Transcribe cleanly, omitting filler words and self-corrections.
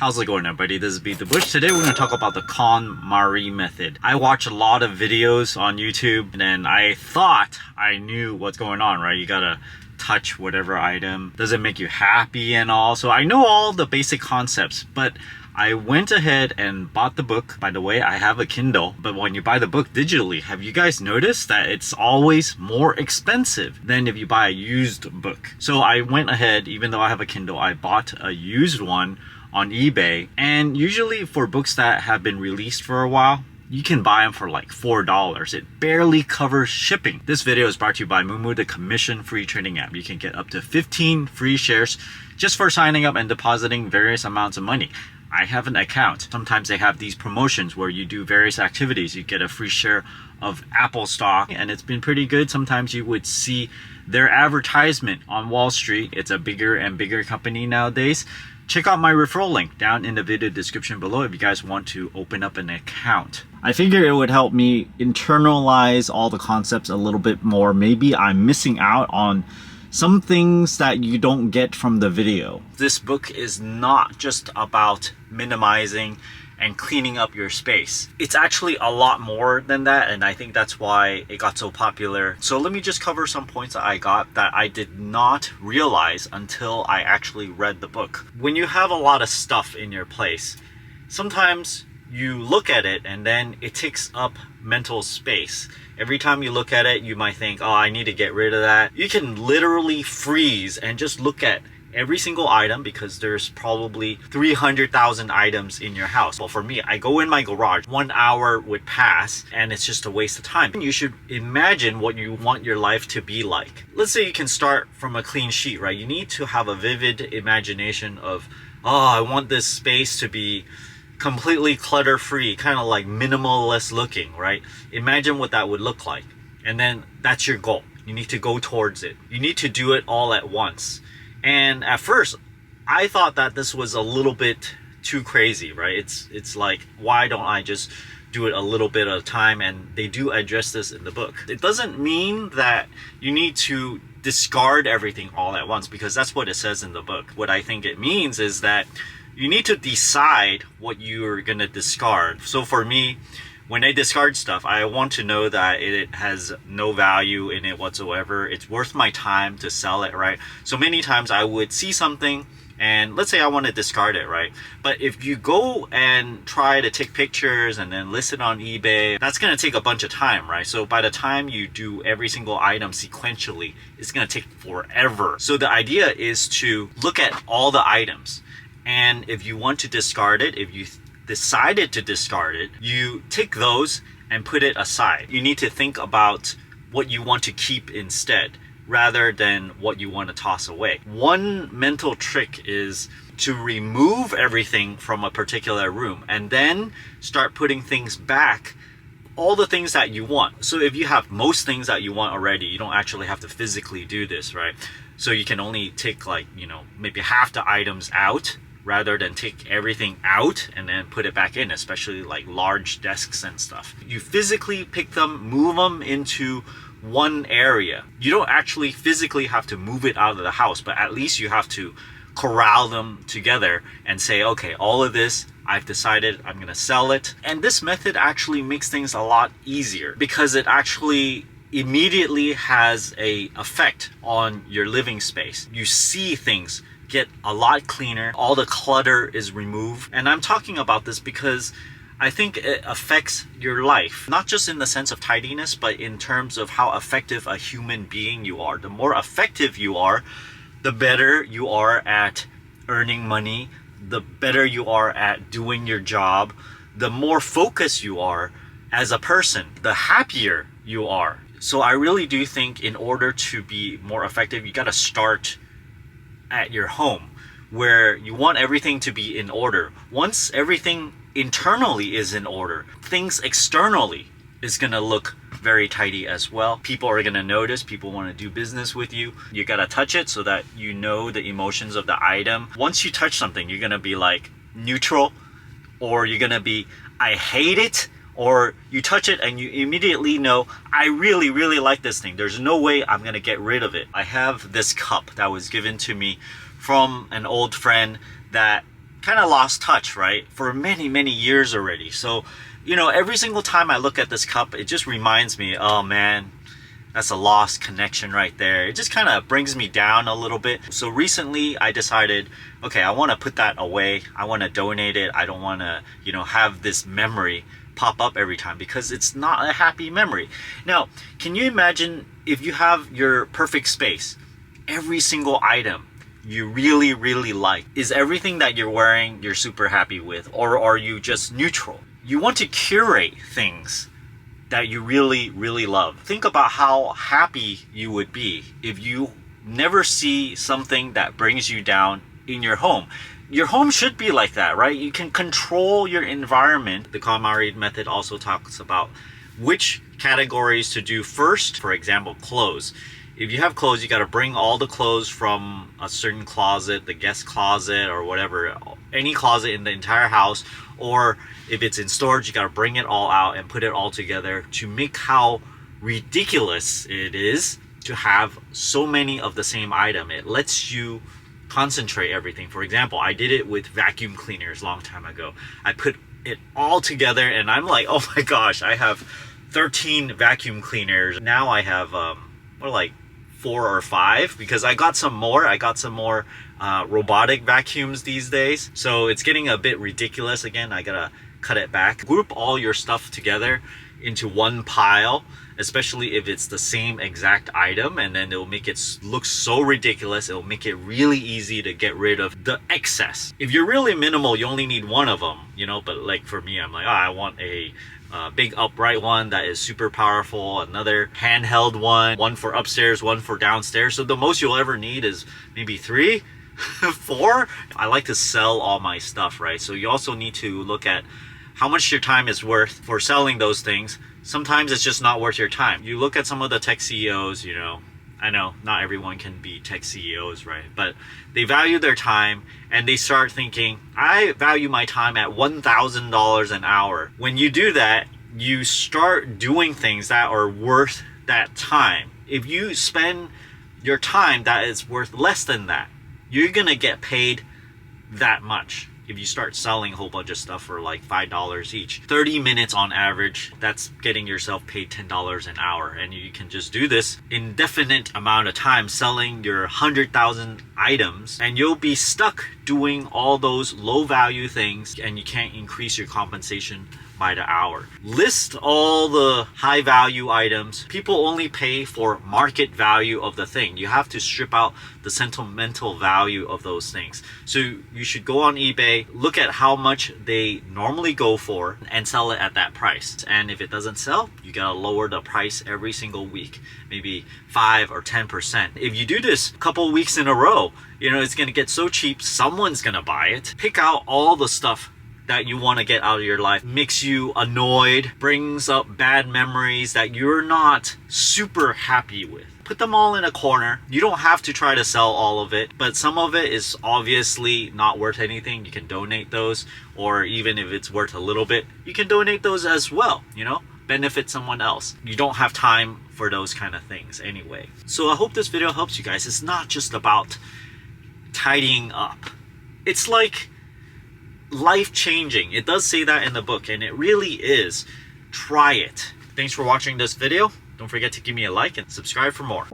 How's it going, everybody? This is BeatTheBush. Today we're going to talk about the KonMari method. I watch a lot of videos on YouTube and I thought I knew what's going on, right? You gotta touch whatever item. Does it make you happy and all? So I know all the basic concepts, but I went ahead and bought the book. By the way, I have a Kindle, but when you buy the book digitally, have you guys noticed that it's always more expensive than if you buy a used book? So I went ahead, even though I have a Kindle, I bought a used one on eBay. And usually for books that have been released for a while, you can buy them for like $4. It barely covers shipping. This video is brought to you by Moomoo, the commission-free trading app. You can get up to 15 free shares just for signing up and depositing various amounts of money. I have an account. Sometimes they have these promotions where you do various activities. You get a free share of Apple stock, and it's been pretty good. Sometimes you would see their advertisement on Wall Street. It's a bigger and bigger company nowadays. Check out my referral link down in the video description below if you guys want to open up an account. I figured it would help me internalize all the concepts a little bit more. Maybe I'm missing out on some things that you don't get from the video. This book is not just about minimizing and cleaning up your space. It's actually a lot more than that, and I think that's why it got so popular. So let me just cover some points that I got that I did not realize until I actually read the book. When you have a lot of stuff in your place, sometimes you look at it and then it takes up mental space. Every time you look at it, you might think, oh, I need to get rid of that. You can literally freeze and just look at every single item because there's probably 300,000 items in your house. Well, for me, I go in my garage, 1 hour would pass and it's just a waste of time. You should imagine what you want your life to be like. Let's say you can start from a clean sheet, right? You need to have a vivid imagination of, oh, I want this space to be completely clutter-free, kind of like minimalist looking, right? Imagine what that would look like. And then that's your goal. You need to go towards it. You need to do it all at once. And at first, I thought that this was a little bit too crazy, right? It's like, why don't I just do it a little bit at a time? And they do address this in the book. It doesn't mean that you need to discard everything all at once, because that's what it says in the book. What I think it means is that you need to decide what you're gonna discard. So for me, when I discard stuff, I want to know that it has no value in it whatsoever. It's worth my time to sell it, right? So many times I would see something and let's say I want to discard it, right? But if you go and try to take pictures and then list it on eBay, that's going to take a bunch of time, right? So by the time you do every single item sequentially, it's going to take forever. So the idea is to look at all the items. And if you want to discard it, if you decided to discard it, you take those and put it aside. You need to think about what you want to keep instead, rather than what you want to toss away. One mental trick is to remove everything from a particular room and then start putting things back, all the things that you want. So if you have most things that you want already, you don't actually have to physically do this, right? So you can only take like, maybe half the items out, rather than take everything out and then put it back in, especially like large desks and stuff. You physically pick them, move them into one area. You don't actually physically have to move it out of the house, but at least you have to corral them together and say, okay, all of this, I've decided I'm gonna sell it. And this method actually makes things a lot easier because it actually immediately has an effect on your living space. You see things get a lot cleaner, all the clutter is removed. And I'm talking about this because I think it affects your life, not just in the sense of tidiness, but in terms of how effective a human being you are. The more effective you are, the better you are at earning money, the better you are at doing your job, the more focused you are as a person, the happier you are. So I really do think in order to be more effective, you gotta start at your home, where you want everything to be in order. Once everything internally is in order, things externally is gonna look very tidy as well. People are gonna notice, people wanna do business with you. You gotta touch it so that you know the emotions of the item. Once you touch something, you're gonna be like neutral, or you're gonna be, I hate it, or you touch it and you immediately know, I really, really like this thing. There's no way I'm gonna get rid of it. I have this cup that was given to me from an old friend that kind of lost touch, right? For many, many years already. So, you know, every single time I look at this cup, it just reminds me, oh man, that's a lost connection right there. It just kind of brings me down a little bit. So recently I decided, okay, I want to put that away. I want to donate it. I don't want to, you know, have this memory pop up every time, because it's not a happy memory. Now, can you imagine if you have your perfect space, every single item you really, really like, is everything that you're wearing you're super happy with, or are you just neutral? You want to curate things that you really, really love. Think about how happy you would be if you never see something that brings you down in your home. Your home should be like that, right? You can control your environment. The KonMari method also talks about which categories to do first. For example, clothes. If you have clothes, you got to bring all the clothes from a certain closet, the guest closet or whatever, any closet in the entire house. Or if it's in storage, you got to bring it all out and put it all together to make how ridiculous it is to have so many of the same item. It lets you concentrate everything. For example, I did it with vacuum cleaners a long time ago. I put it all together and I'm like, oh my gosh, I have 13 vacuum cleaners. Now I have like 4 or 5, because I got some more. I got some more robotic vacuums these days. So it's getting a bit ridiculous. Again, I gotta cut it back. Group all your stuff together into one pile, especially if it's the same exact item, and then it'll make it look so ridiculous. It'll make it really easy to get rid of the excess. If you're really minimal, you only need one of them, you know, but like for me, I'm like, oh, I want a big upright one that is super powerful, another handheld one for upstairs, one for downstairs. So the most you'll ever need is maybe 3, 4. I like to sell all my stuff, right? So you also need to look at how much your time is worth for selling those things. Sometimes it's just not worth your time. You look at some of the tech CEOs, you know, I know not everyone can be tech CEOs, right? But they value their time and they start thinking, I value my time at $1,000 an hour. When you do that, you start doing things that are worth that time. If you spend your time that is worth less than that, you're gonna get paid that much. If you start selling a whole bunch of stuff for like $5 each, 30 minutes on average, that's getting yourself paid $10 an hour. And you can just do this indefinite amount of time selling your 100,000 items, and you'll be stuck doing all those low value things, and you can't increase your compensation by the hour. List all the high value items. People only pay for market value of the thing. You have to strip out the sentimental value of those things. So you should go on eBay, look at how much they normally go for, and sell it at that price. And if it doesn't sell, you gotta lower the price every single week, maybe 5 or 10%. If you do this a couple weeks in a row, you know, it's gonna get so cheap, someone's gonna buy it. Pick out all the stuff that you want to get out of your life, makes you annoyed, brings up bad memories that you're not super happy with. Put them all in a corner. You don't have to try to sell all of it, but some of it is obviously not worth anything. You can donate those, or even if it's worth a little bit, you can donate those as well, you know, benefit someone else. You don't have time for those kind of things anyway. So I hope this video helps you guys. It's not just about tidying up. It's like life-changing. It does say that in the book, and it really is. Try it. Thanks for watching this video. Don't forget to give me a like and subscribe for more.